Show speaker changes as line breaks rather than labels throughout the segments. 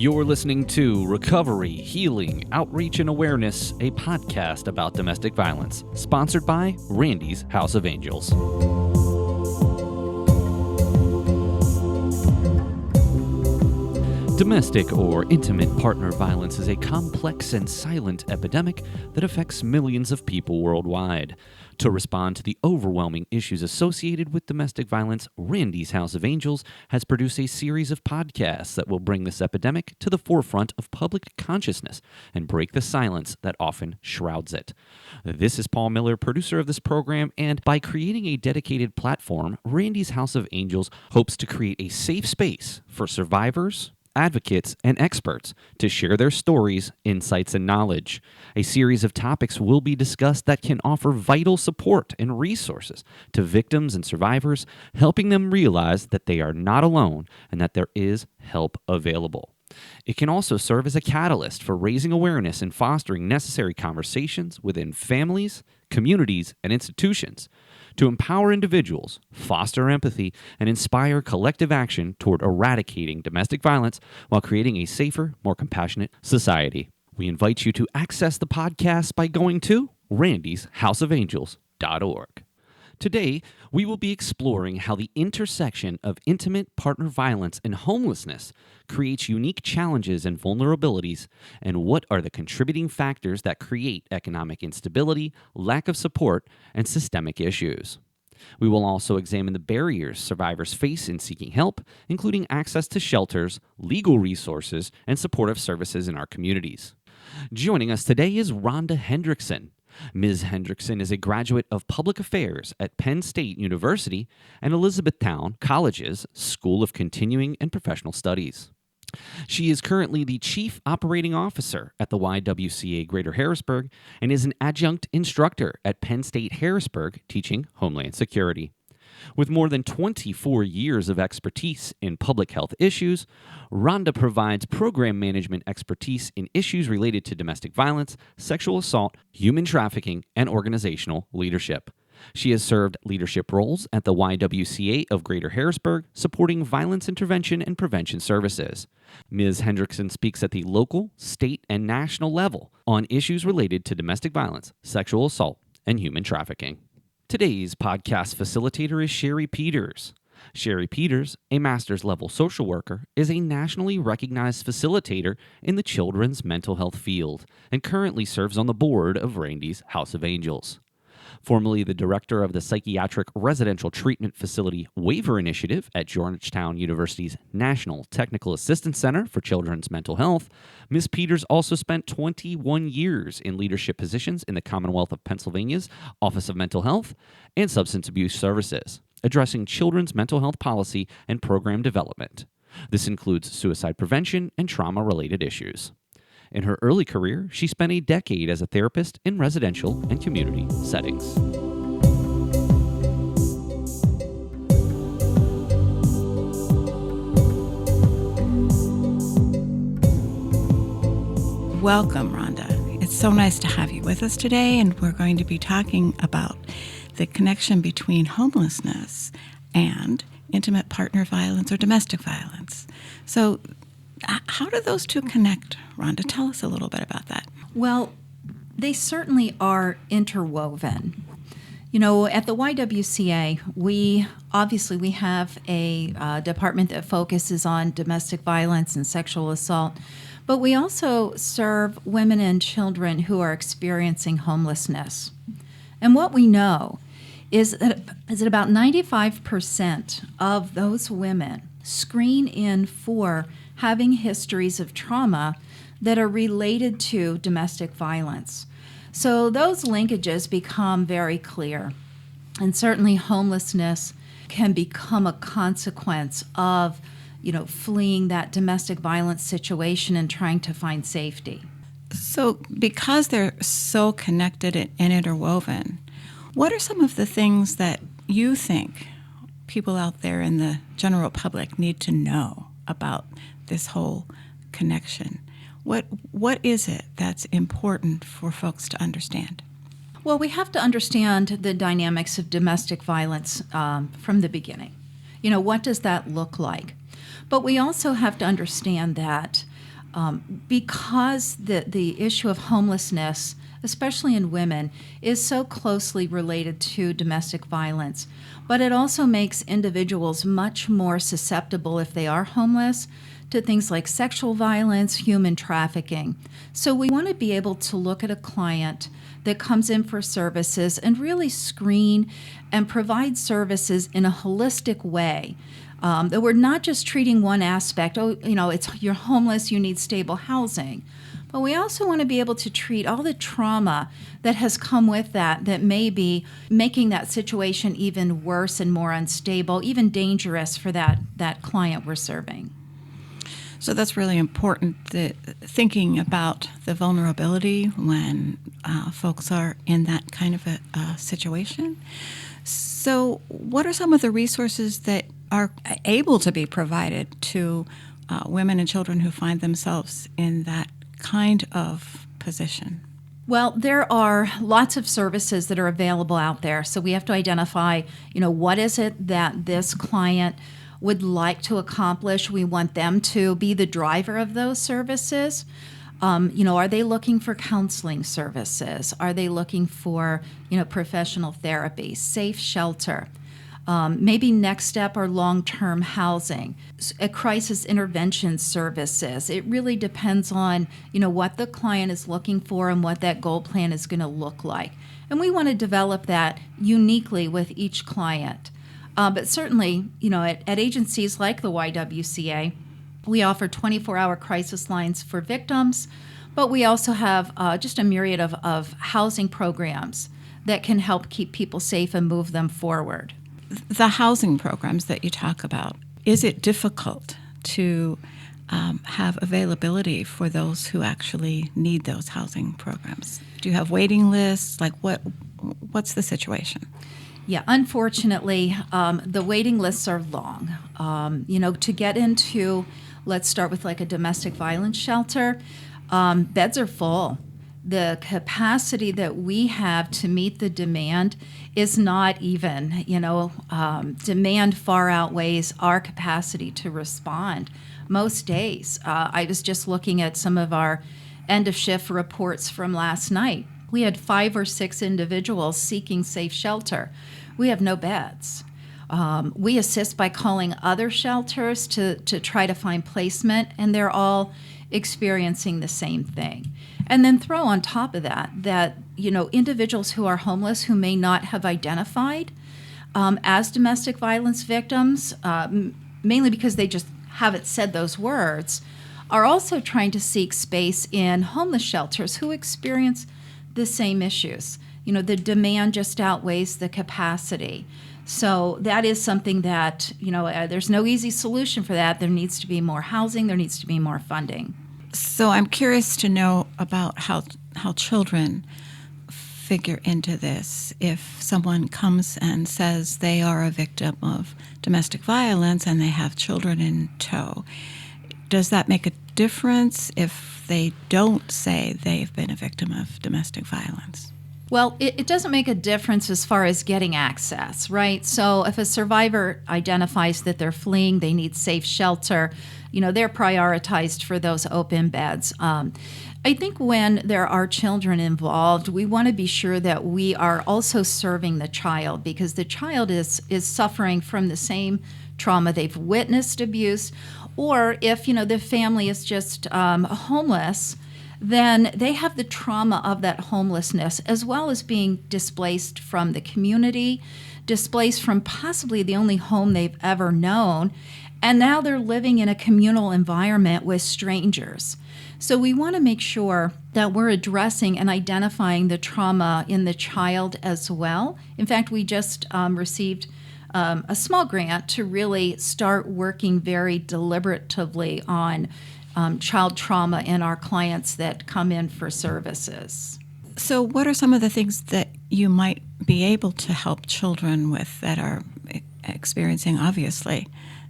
You're listening to Recovery, Healing, Outreach, and Awareness, a podcast about domestic violence, sponsored by Randy's House of Angels. Domestic or intimate partner violence is a complex and silent epidemic that affects millions of people worldwide. To respond to the overwhelming issues associated with domestic violence, Randy's House of Angels has produced a series of podcasts that will bring this epidemic to the forefront of public consciousness and break the silence that often shrouds it. This is Paul Miller, producer of this program, and by creating a dedicated platform, Randy's House of Angels hopes to create a safe space for survivors, advocates, and experts to share their stories, insights, and knowledge. A series of topics will be discussed that can offer vital support and resources to victims and survivors, helping them realize that they are not alone and that there is help available. It can also serve as a catalyst for raising awareness and fostering necessary conversations within families, communities, and institutions to empower individuals, foster empathy, and inspire collective action toward eradicating domestic violence while creating a safer, more compassionate society. We invite you to access the podcast by going to randysHouseofAngels.org. Today, we will be exploring how the intersection of intimate partner violence and homelessness creates unique challenges and vulnerabilities, and what are the contributing factors that create economic instability, lack of support, and systemic issues. We will also examine the barriers survivors face in seeking help, including access to shelters, legal resources, and supportive services in our communities. Joining us today is Rhonda Hendrickson. Ms. Hendrickson is a graduate of Public Affairs at Penn State University and Elizabethtown College's School of Continuing and Professional Studies. She is currently the Chief Operating Officer at the YWCA Greater Harrisburg and is an Adjunct Instructor at Penn State Harrisburg teaching Homeland Security. With more than 24 years of expertise in public health issues, Rhonda provides program management expertise in issues related to domestic violence, sexual assault, human trafficking, and organizational leadership. She has served leadership roles at the YWCA of Greater Harrisburg, supporting violence intervention and prevention services. Ms. Hendrickson speaks at the local, state, and national level on issues related to domestic violence, sexual assault, and human trafficking. Today's podcast facilitator is Sherry Peters. Sherry Peters, a master's level social worker, is a nationally recognized facilitator in the children's mental health field and currently serves on the board of Randy's House of Angels. Formerly the director of the Psychiatric Residential Treatment Facility Waiver Initiative at Georgetown University's National Technical Assistance Center for Children's Mental Health, Ms. Peters also spent 21 years in leadership positions in the Commonwealth of Pennsylvania's Office of Mental Health and Substance Abuse Services, addressing children's mental health policy and program development. This includes suicide prevention and trauma-related issues. In her early career, she spent a decade as a therapist in residential and community settings.
Welcome, Rhonda. It's so nice to have you with us today, and we're going to be talking about the connection between homelessness and intimate partner violence or domestic violence. So, how do those two connect, Rhonda? Tell us a little bit about that.
Well, they certainly are interwoven. You know, at the YWCA, we have a department that focuses on domestic violence and sexual assault, but we also serve women and children who are experiencing homelessness. And what we know is that about 95% of those women screen in for having histories of trauma that are related to domestic violence. So those linkages become very clear. And certainly homelessness can become a consequence of, fleeing that domestic violence situation and trying to find safety.
So because they're so connected and interwoven, what are some of the things that you think people out there in the general public need to know about this whole connection? What is it that's important for folks to understand?
Well, we have to understand the dynamics of domestic violence from the beginning. What does that look like? But we also have to understand that because the issue of homelessness, especially in women, is so closely related to domestic violence. But it also makes individuals much more susceptible, if they are homeless, to things like sexual violence, human trafficking. So we want to be able to look at a client that comes in for services and really screen and provide services in a holistic way. That we're not just treating one aspect, you're homeless, you need stable housing. But we also want to be able to treat all the trauma that has come with that may be making that situation even worse and more unstable, even dangerous for that client we're serving.
So that's really important, thinking about the vulnerability when folks are in that kind of a situation. So what are some of the resources that are able to be provided to women and children who find themselves in that kind of position?
Well, there are lots of services that are available out there. So we have to identify, what is it that this client would like to accomplish. We want them to be the driver of those services. Are they looking for counseling services? Are they looking for, professional therapy, safe shelter? Maybe next step are long-term housing, a crisis intervention services. It really depends on, what the client is looking for and what that goal plan is going to look like. And we want to develop that uniquely with each client. But certainly, at agencies like the YWCA, we offer 24-hour crisis lines for victims, but we also have just a myriad of housing programs that can help keep people safe and move them forward.
The housing programs that you talk about, is it difficult to have availability for those who actually need those housing programs? Do you have waiting lists? Like what's the situation?
Yeah, unfortunately, the waiting lists are long. To get into, let's start with like a domestic violence shelter, beds are full. The capacity that we have to meet the demand is not even, demand far outweighs our capacity to respond most days. I was just looking at some of our end of shift reports from last night. We had 5 or 6 individuals seeking safe shelter. We have no beds. We assist by calling other shelters to try to find placement, and they're all experiencing the same thing. And then throw on top of that, individuals who are homeless who may not have identified as domestic violence victims, mainly because they just haven't said those words, are also trying to seek space in homeless shelters who experience the same issues. The demand just outweighs the capacity. So that is something that, there's no easy solution for that. There needs to be more housing. There needs to be more funding.
So I'm curious to know about how children figure into this. If someone comes and says they are a victim of domestic violence and they have children in tow, does that make a difference if they don't say they've been a victim of domestic violence?
Well, it doesn't make a difference as far as getting access, right? So if a survivor identifies that they're fleeing, they need safe shelter, they're prioritized for those open beds. I think when there are children involved, we want to be sure that we are also serving the child, because the child is suffering from the same trauma. They've witnessed abuse, or if, the family is just homeless, then they have the trauma of that homelessness, as well as being displaced from the community, displaced from possibly the only home they've ever known, and now they're living in a communal environment with strangers. So we want to make sure that we're addressing and identifying the trauma in the child as well. In fact, we just received a small grant to really start working very deliberatively on child trauma in our clients that come in for services.
So what are some of the things that you might be able to help children with that are experiencing, obviously,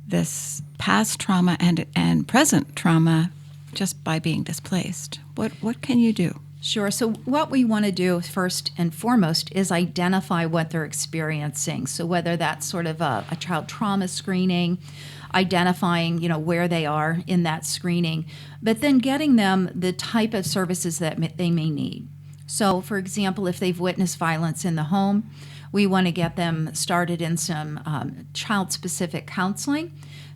this past trauma and present trauma just by being displaced? What can you do?
Sure. So what we want to do first and foremost is identify what they're experiencing. So whether that's sort of a child trauma screening, identifying, where they are in that screening, but then getting them the type of services that they may need. So, for example, if they've witnessed violence in the home, we want to get them started in some child-specific counseling,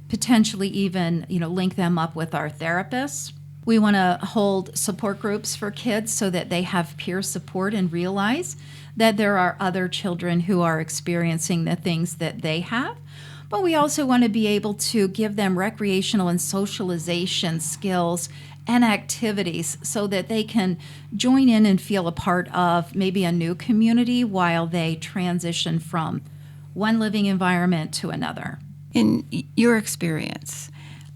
potentially even, link them up with our therapists. We want to hold support groups for kids so that they have peer support and realize that there are other children who are experiencing the things that they have. But we also want to be able to give them recreational and socialization skills and activities so that they can join in and feel a part of maybe a new community while they transition from one living environment to another.
In your experience,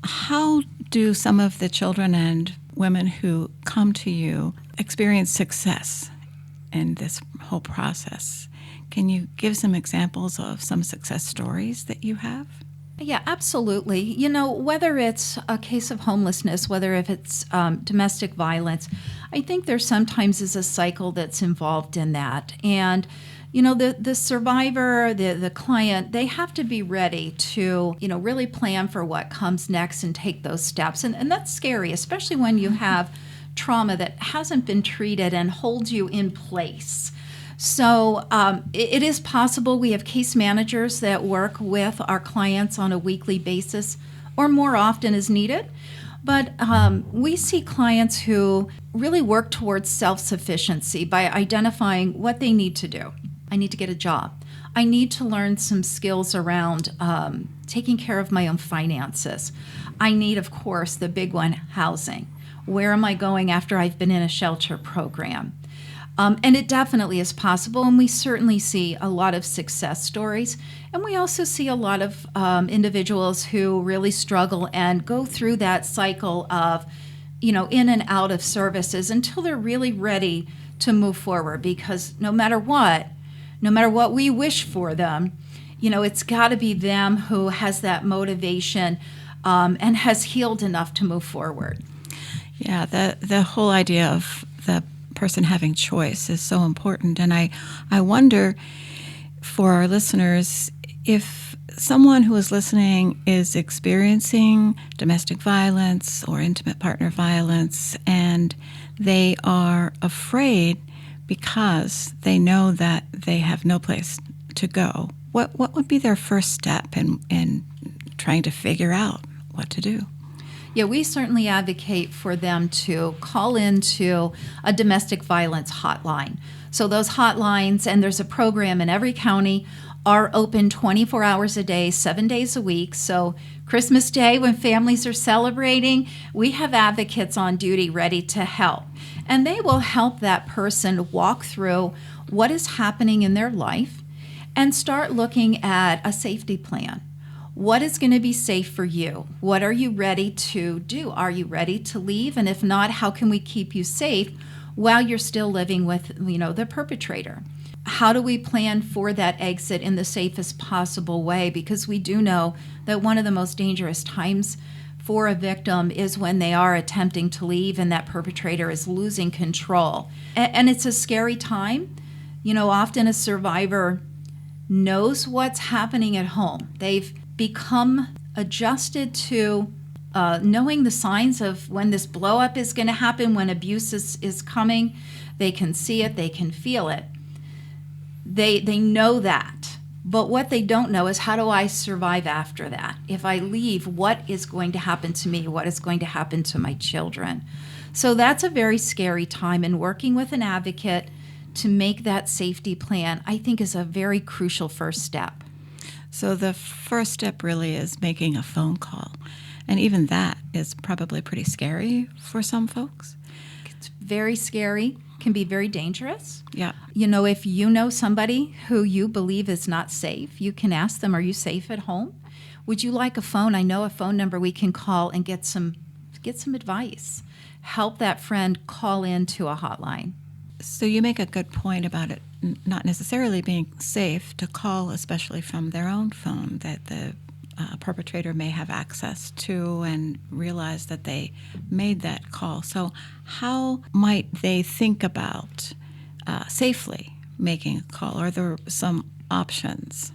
how do some of the children and women who come to you experience success in this whole process? Can you give some examples of some success stories that you have?
Yeah, absolutely. Whether it's a case of homelessness, whether if it's domestic violence, I think there sometimes is a cycle that's involved in that. And the survivor, the client, they have to be ready to, really plan for what comes next and take those steps. And that's scary, especially when you have trauma that hasn't been treated and holds you in place. So it is possible. We have case managers that work with our clients on a weekly basis or more often as needed. But we see clients who really work towards self-sufficiency by identifying what they need to do. I need to get a job. I need to learn some skills around taking care of my own finances. I need, of course, the big one, housing. Where am I going after I've been in a shelter program? And it definitely is possible, and we certainly see a lot of success stories. And we also see a lot of individuals who really struggle and go through that cycle of, in and out of services until they're really ready to move forward. Because no matter what we wish for them, it's got to be them who has that motivation and has healed enough to move forward.
Yeah, the whole idea of the person having choice is so important. And I wonder for our listeners, if someone who is listening is experiencing domestic violence or intimate partner violence and they are afraid because they know that they have no place to go, what would be their first step in trying to figure out what to do?
Yeah, we certainly advocate for them to call into a domestic violence hotline. So those hotlines, and there's a program in every county, are open 24 hours a day, 7 days a week. So Christmas Day, when families are celebrating, we have advocates on duty ready to help. And they will help that person walk through what is happening in their life and start looking at a safety plan. What is going to be safe for you? What are you ready to do? Are you ready to leave? And if not, how can we keep you safe while you're still living with, the perpetrator? How do we plan for that exit in the safest possible way? Because we do know that one of the most dangerous times for a victim is when they are attempting to leave and that perpetrator is losing control. And it's a scary time. Often a survivor knows what's happening at home. They've become adjusted to knowing the signs of when this blow up is going to happen, when abuse is coming. They can see it, they can feel it. They know that. But what they don't know is, how do I survive after that? If I leave, what is going to happen to me? What is going to happen to my children? So that's a very scary time, and working with an advocate to make that safety plan, I think, is a very crucial first step.
So the first step really is making a phone call. And even that is probably pretty scary for some folks.
It's very scary, can be very dangerous.
Yeah.
If you know somebody who you believe is not safe, you can ask them, are you safe at home? Would you like a phone? I know a phone number we can call and get some advice. Help that friend call into a hotline.
So you make a good point about it not necessarily being safe to call, especially from their own phone, that the perpetrator may have access to and realize that they made that call. So how might they think about safely making a call? Are there some options?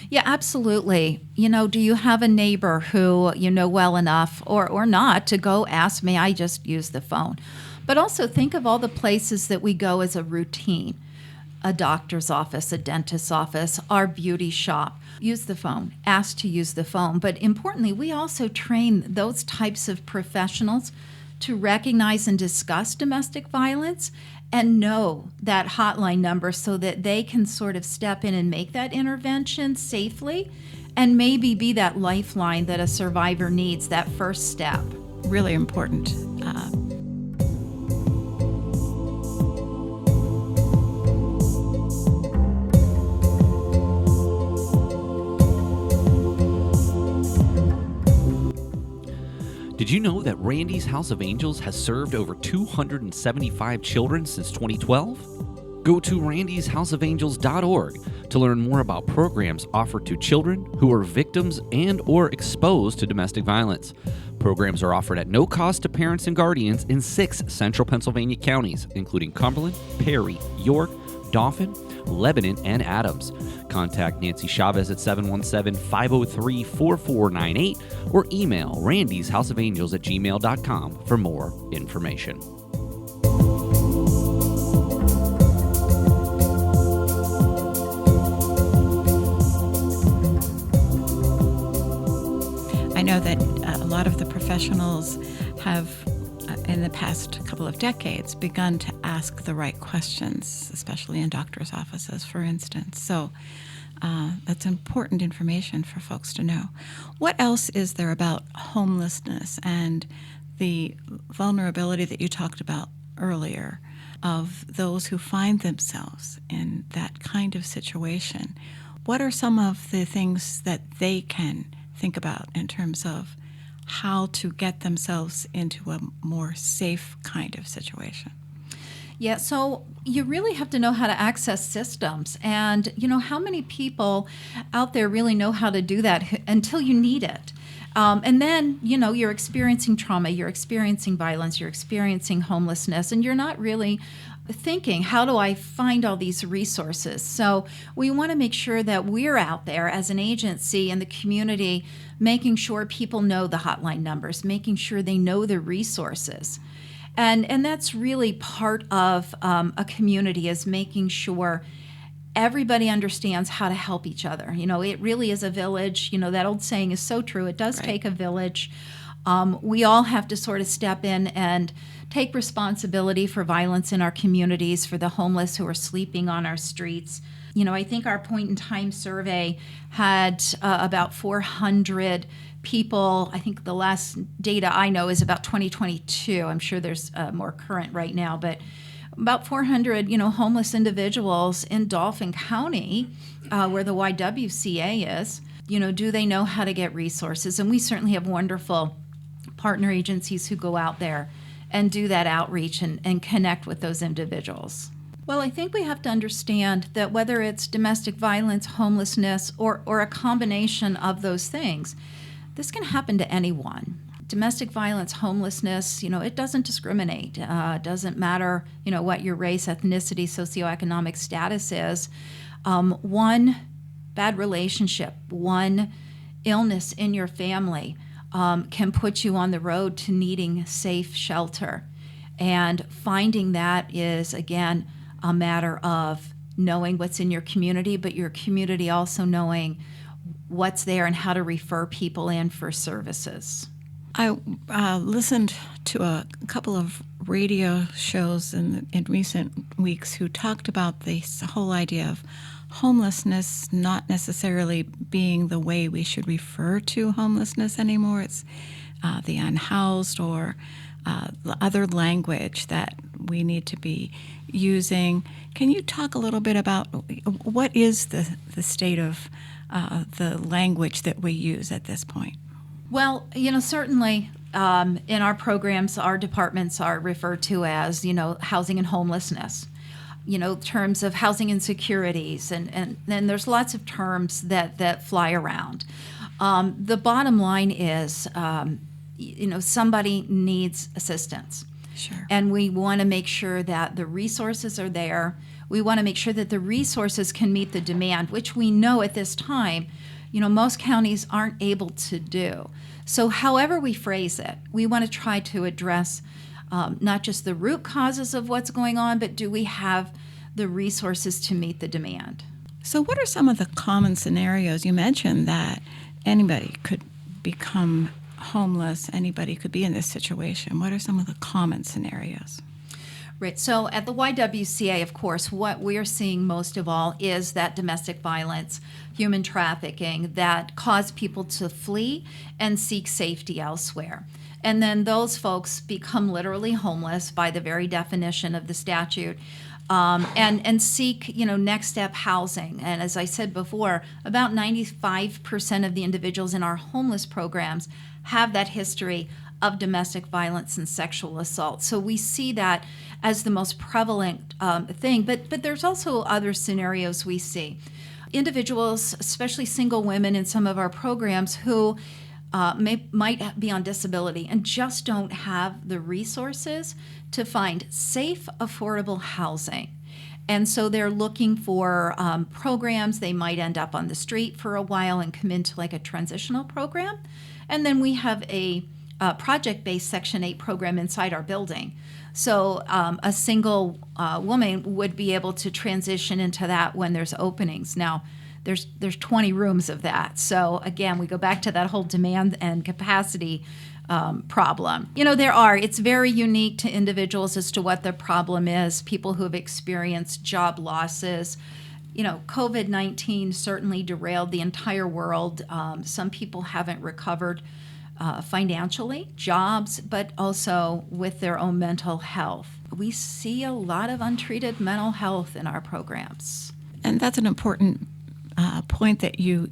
Yeah, absolutely. Do you have a neighbor who you know well enough or not to go ask, may I just use the phone? But also think of all the places that we go as a routine. A doctor's office, a dentist's office, our beauty shop. Use the phone, ask to use the phone. But importantly, we also train those types of professionals to recognize and discuss domestic violence and know that hotline number so that they can sort of step in and make that intervention safely and maybe be that lifeline that a survivor needs, that first step.
Really important.
Did you know that Randy's House of Angels has served over 275 children since 2012? Go to randyshouseofangels.org to learn more about programs offered to children who are victims and or exposed to domestic violence. Programs are offered at no cost to parents and guardians in 6 central Pennsylvania counties, including Cumberland, Perry, York, Dauphin, Lebanon, and Adams. Contact Nancy Chavez at 717-503-4498 or email randyshouseofangels@gmail.com for more information.
I know that a lot of the professionals have, in the past couple of decades, begun to ask the right questions, especially in doctors' offices, for instance. So that's important information for folks to know. What else is there about homelessness and the vulnerability that you talked about earlier of those who find themselves in that kind of situation? What are some of the things that they can think about in terms of how to get themselves into a more safe kind of situation?
Yeah, so you really have to know how to access systems. And, how many people out there really know how to do that until you need it? And then, you're experiencing trauma, you're experiencing violence, you're experiencing homelessness, and you're not really thinking, how do I find all these resources? So we want to make sure that we're out there as an agency in the community, making sure people know the hotline numbers, making sure they know the resources. And that's really part of a community, is making sure everybody understands how to help each other. It really is a village. That old saying is so true. It does take a village. We all have to sort of step in and take responsibility for violence in our communities, for the homeless who are sleeping on our streets. I think our point in time survey had about 400 people. I think the last data I know is about 2022. I'm sure there's more current right now, but about 400, homeless individuals in Dauphin County, where the YWCA is. Do they know how to get resources? And we certainly have wonderful partner agencies who go out there and do that outreach and connect with those individuals. Well, I think we have to understand that whether it's domestic violence, homelessness, or a combination of those things, this can happen to anyone. Domestic violence, homelessness, it doesn't discriminate. It doesn't matter, what your race, ethnicity, socioeconomic status is. One bad relationship, one illness in your family can put you on the road to needing safe shelter. And finding that is, again, a matter of knowing what's in your community, but your community also knowing what's there and how to refer people in for services.
I listened to a couple of radio shows in recent weeks who talked about this whole idea of homelessness not necessarily being the way we should refer to homelessness anymore. It's the unhoused or the other language that we need to be using. Can you talk a little bit about what is the state of the language that we use at this point?
Well, certainly in our programs, our departments are referred to as, housing and homelessness, terms of housing insecurities. And then there's lots of terms that fly around. The bottom line is, somebody needs assistance.
Sure.
And we want to make sure that the resources are there. We want to make sure that the resources can meet the demand, which we know at this time, most counties aren't able to do. So however we phrase it, we want to try to address not just the root causes of what's going on, but do we have the resources to meet the demand?
So what are some of the common scenarios? You mentioned that anybody could become homeless, anybody could be in this situation. What are some of the common scenarios?
Right. So at the YWCA, of course, what we're seeing most of all is that domestic violence, human trafficking that cause people to flee and seek safety elsewhere. And then those folks become literally homeless by the very definition of the statute. And seek, next step housing. And as I said before, about 95% of the individuals in our homeless programs have that history of domestic violence and sexual assault. So we see that as the most prevalent thing. But there's also other scenarios we see. Individuals, especially single women in some of our programs, who might be on disability and just don't have the resources to find safe, affordable housing. And so they're looking for programs. They might end up on the street for a while and come into like a transitional program. And then we have a project-based Section 8 program inside our building. So a single woman would be able to transition into that when there's openings. Now, there's 20 rooms of that. So again, we go back to that whole demand and capacity problem. It's very unique to individuals as to what their problem is. People who have experienced job losses. COVID-19 certainly derailed the entire world. Some people haven't recovered financially, jobs, but also with their own mental health. We see a lot of untreated mental health in our programs.
And that's an important point that you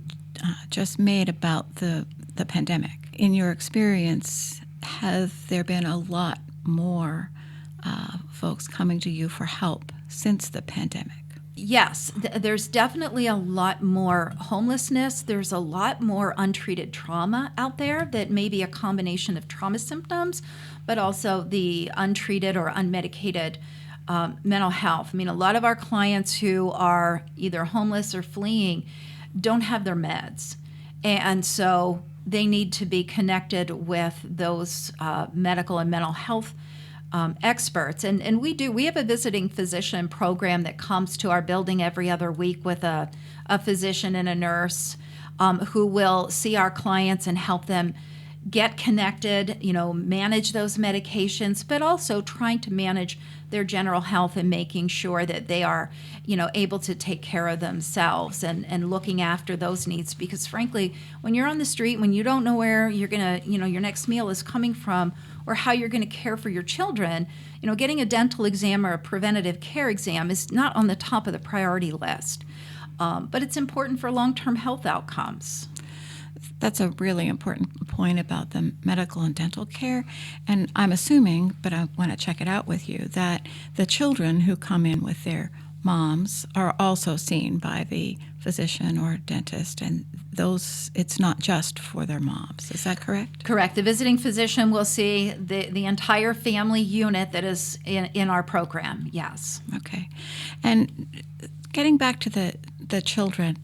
just made about the pandemic. In your experience, has there been a lot more folks coming to you for help since the pandemic?
Yes, there's definitely a lot more homelessness. There's a lot more untreated trauma out there that may be a combination of trauma symptoms, but also the untreated or unmedicated mental health. I mean, a lot of our clients who are either homeless or fleeing don't have their meds. And so they need to be connected with those medical and mental health experts. And we have a visiting physician program that comes to our building every other week with a physician and a nurse who will see our clients and help them get connected, manage those medications, but also trying to manage their general health and making sure that they are, able to take care of themselves and looking after those needs. Because frankly, when you're on the street, when you don't know where you're going to, your next meal is coming from or how you're going to care for your children, getting a dental exam or a preventative care exam is not on the top of the priority list. But it's important for long-term health outcomes.
That's a really important point about the medical and dental care. And I'm assuming, but I want to check it out with you, that the children who come in with their moms are also seen by the physician or dentist, and those, it's not just for their moms. Is that correct?
Correct. The visiting physician will see the entire family unit that is in our program, yes.
Okay. And getting back to the children,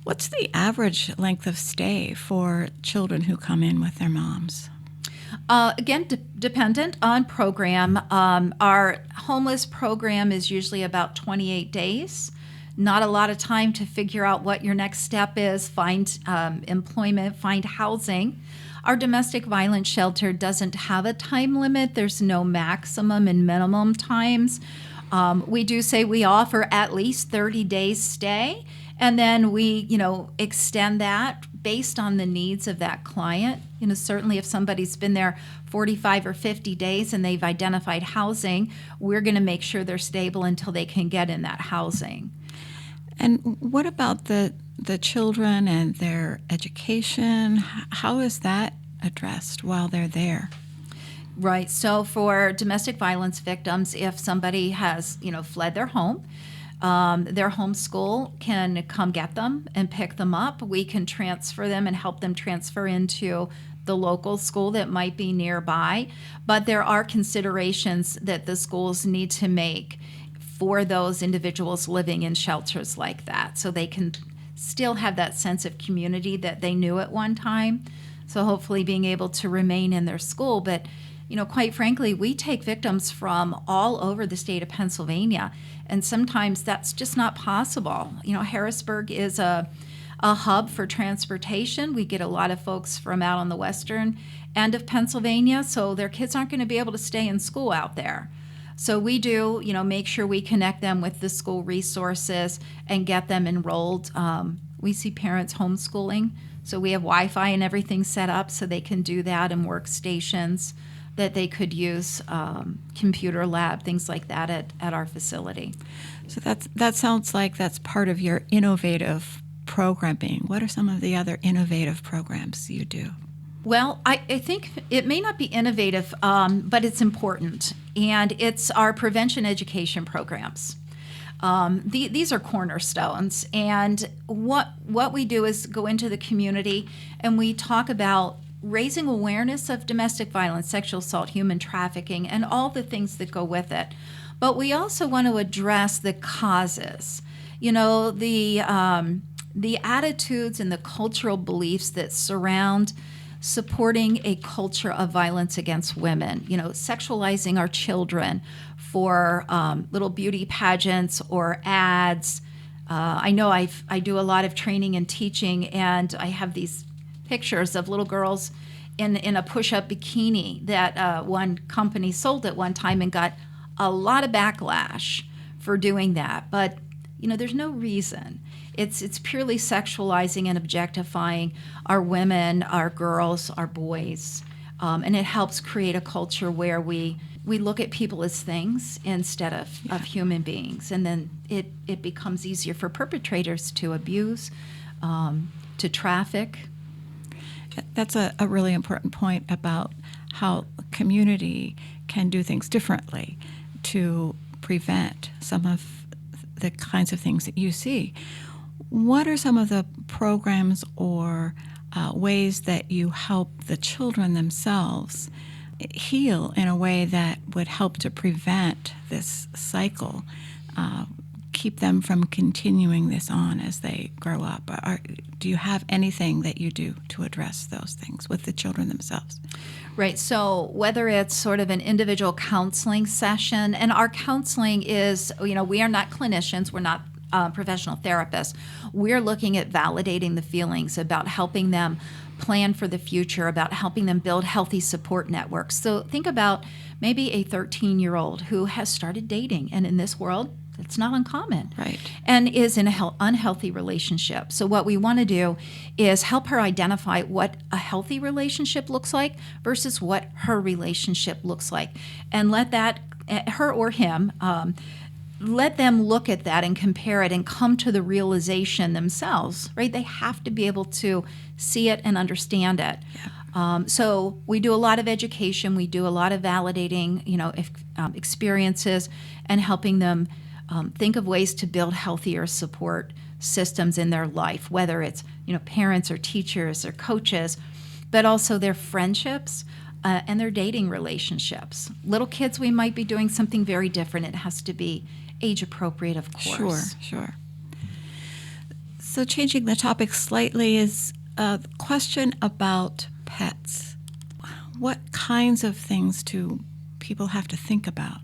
what's the average length of stay for children who come in with their moms?
Again, dependent on program. Our homeless program is usually about 28 days. Not a lot of time to figure out what your next step is, find employment, find housing. Our domestic violence shelter doesn't have a time limit. There's no maximum and minimum times. We do say we offer at least 30 days stay, and then we, extend that based on the needs of that client. Certainly if somebody's been there 45 or 50 days and they've identified housing, we're going to make sure they're stable until they can get in that housing.
And what about the children and their education? How is that addressed while they're there?
Right. So for domestic violence victims, if somebody has, fled their home, Their home school can come get them and pick them up. We can transfer them and help them transfer into the local school that might be nearby. But there are considerations that the schools need to make for those individuals living in shelters like that, so they can still have that sense of community that they knew at one time. So hopefully being able to remain in their school. But, quite frankly, we take victims from all over the state of Pennsylvania, and sometimes that's just not possible. Harrisburg is a hub for transportation. We get a lot of folks from out on the western end of Pennsylvania, so their kids aren't going to be able to stay in school out there. So we do, make sure we connect them with the school resources and get them enrolled. We see parents homeschooling, so we have Wi-Fi and everything set up so they can do that, and workstations that they could use, computer lab, things like that at our facility.
So that sounds like that's part of your innovative programming. What are some of the other innovative programs you do?
Well, I think it may not be innovative, but it's important, and it's our prevention education programs. These are cornerstones, and what we do is go into the community and we talk about raising awareness of domestic violence, sexual assault, human trafficking, and all the things that go with it. But we also want to address the causes, the attitudes and the cultural beliefs that surround supporting a culture of violence against women, sexualizing our children for little beauty pageants or ads. I know I do a lot of training and teaching, and I have these pictures of little girls in a push-up bikini that one company sold at one time and got a lot of backlash for doing that. But, there's no reason. It's purely sexualizing and objectifying our women, our girls, our boys, and it helps create a culture where we look at people as things instead of human beings, and then it becomes easier for perpetrators to abuse, to traffic.
That's a really important point about how community can do things differently to prevent some of the kinds of things that you see. What are some of the programs or ways that you help the children themselves heal in a way that would help to prevent this cycle, keep them from continuing this on as they grow up? Do you have anything that you do to address those things with the children themselves?
Right. So whether it's sort of an individual counseling session, and our counseling is, we are not clinicians, we're not professional therapists. We're looking at validating the feelings, about helping them plan for the future, about helping them build healthy support networks. So think about maybe a 13-year-old who has started dating, and in this world, it's not uncommon,
right?
And is in an unhealthy relationship. So what we want to do is help her identify what a healthy relationship looks like versus what her relationship looks like, and let that, her or him, let them look at that and compare it and come to the realization themselves, right? They have to be able to see it and understand it. Yeah. So we do a lot of education. We do a lot of validating, experiences and helping them think of ways to build healthier support systems in their life, whether it's, parents or teachers or coaches, but also their friendships and their dating relationships. Little kids, we might be doing something very different. It has to be age appropriate, of course.
Sure. So changing the topic slightly is a question about pets. What kinds of things do people have to think about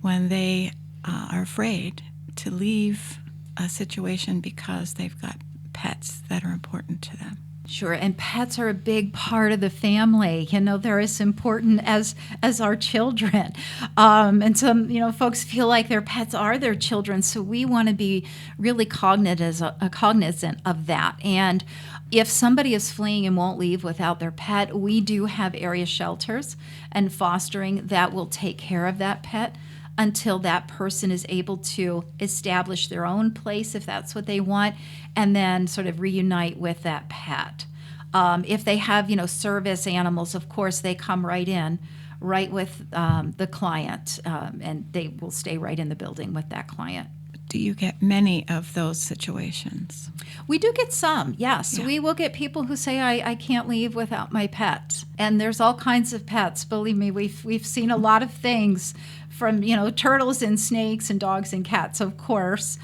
when they are afraid to leave a situation because they've got pets that are important to them?
Sure, and pets are a big part of the family. They're as important as our children. And some, folks feel like their pets are their children, so we want to be really cognizant of that. And if somebody is fleeing and won't leave without their pet, we do have area shelters and fostering that will take care of that pet until that person is able to establish their own place, if that's what they want, and then sort of reunite with that pet. If they have, service animals, of course, they come right in, right with the client, and they will stay right in the building with that client.
Do you get many of those situations?
We do get some, yes.
Yeah.
We will get people who say, I can't leave without my pet. And there's all kinds of pets. Believe me, we've seen a lot of things from, turtles and snakes and dogs and cats, of course.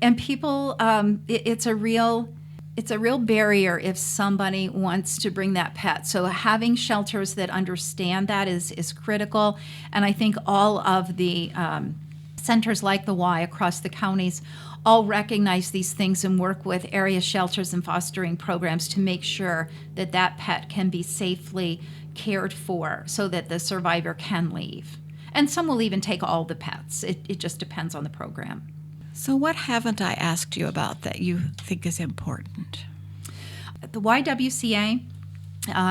And people, it's a real barrier if somebody wants to bring that pet. So having shelters that understand that is critical. And I think all of the centers like the Y across the counties all recognize these things and work with area shelters and fostering programs to make sure that that pet can be safely cared for so that the survivor can leave. And some will even take all the pets. It just depends on the program.
So what haven't I asked you about that you think is important?
At the YWCA,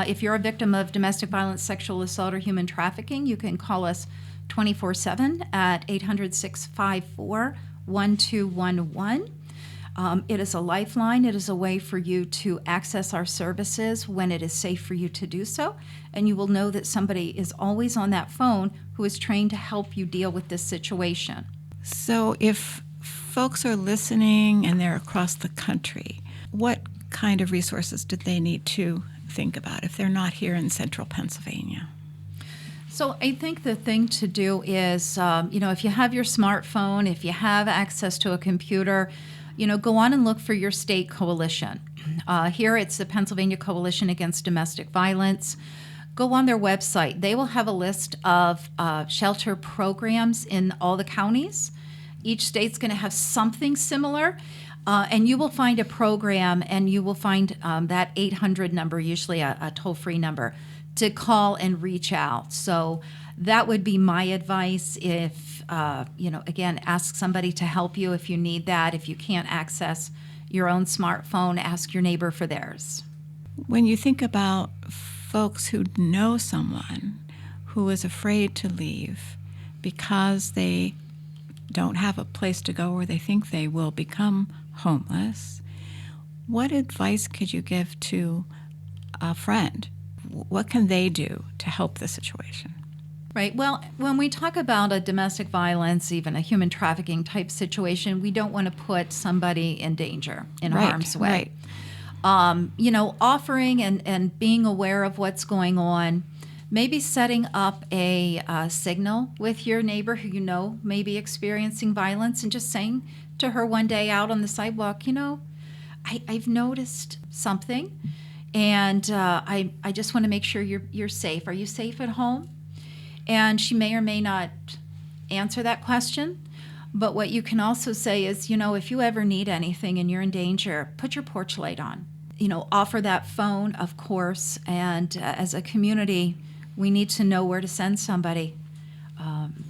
if you're a victim of domestic violence, sexual assault, or human trafficking, you can call us 24/7 at 800-654-1211. It is a lifeline. It is a way for you to access our services when it is safe for you to do so. And you will know that somebody is always on that phone who is trained to help you deal with this situation.
So if folks are listening and they're across the country, what kind of resources do they need to think about if they're not here in central Pennsylvania?
So I think the thing to do is, if you have your smartphone, if you have access to a computer, go on and look for your state coalition. Here it's the Pennsylvania Coalition Against Domestic Violence. Go on their website. They will have a list of shelter programs in all the counties. Each state's going to have something similar. And you will find a program, and you will find that 800 number, usually a toll-free number, to call and reach out. So that would be my advice. If, again, ask somebody to help you if you need that. If you can't access your own smartphone, ask your neighbor for theirs.
When you think about folks who know someone who is afraid to leave because they don't have a place to go or they think they will become homeless, what advice could you give to a friend? What can they do to help the situation?
Right. Well, when we talk about a domestic violence, even a human trafficking type situation, we don't want to put somebody in danger, in harm's way.
Right.
Offering and being aware of what's going on, maybe setting up a signal with your neighbor who may be experiencing violence, and just saying to her one day out on the sidewalk, I've noticed something, and I just want to make sure you're safe. Are you safe at home? And she may or may not answer that question. But what you can also say is, if you ever need anything and you're in danger, put your porch light on. Offer that phone, of course. And as a community, we need to know where to send somebody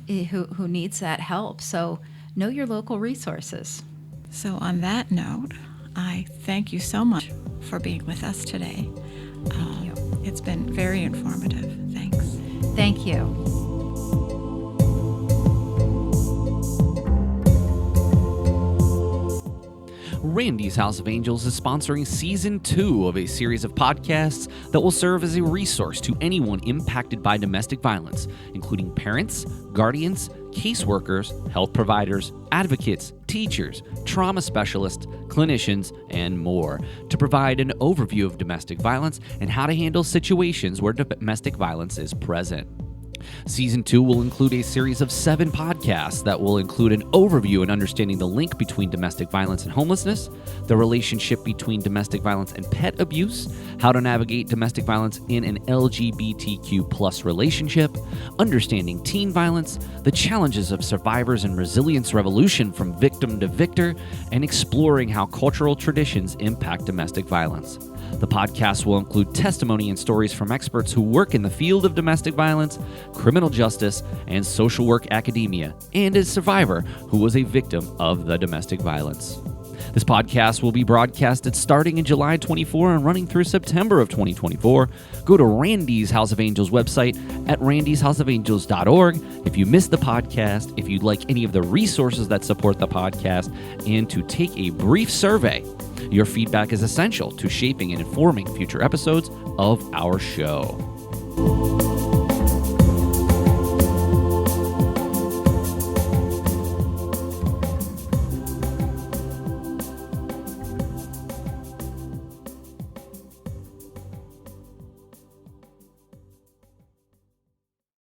who needs that help. So know your local resources.
So on that note, I thank you so much for being with us today.
Thank you.
It's been very informative. Thanks.
Thank you.
Randy's House of Angels is sponsoring Season 2 of a series of podcasts that will serve as a resource to anyone impacted by domestic violence, including parents, guardians, caseworkers, health providers, advocates, teachers, trauma specialists, clinicians, and more, to provide an overview of domestic violence and how to handle situations where domestic violence is present. Season 2 will include a series of 7 podcasts that will include an overview and understanding the link between domestic violence and homelessness, the relationship between domestic violence and pet abuse, how to navigate domestic violence in an LGBTQ+ relationship, understanding teen violence, the challenges of survivors and resilience revolution from victim to victor, and exploring how cultural traditions impact domestic violence. The podcast will include testimony and stories from experts who work in the field of domestic violence, criminal justice, and social work academia, and a survivor who was a victim of the domestic violence. This podcast will be broadcasted starting in July 24 and running through September of 2024. Go to Randy's House of Angels website at randyshouseofangels.org if you missed the podcast, if you'd like any of the resources that support the podcast, and to take a brief survey. Your feedback is essential to shaping and informing future episodes of our show.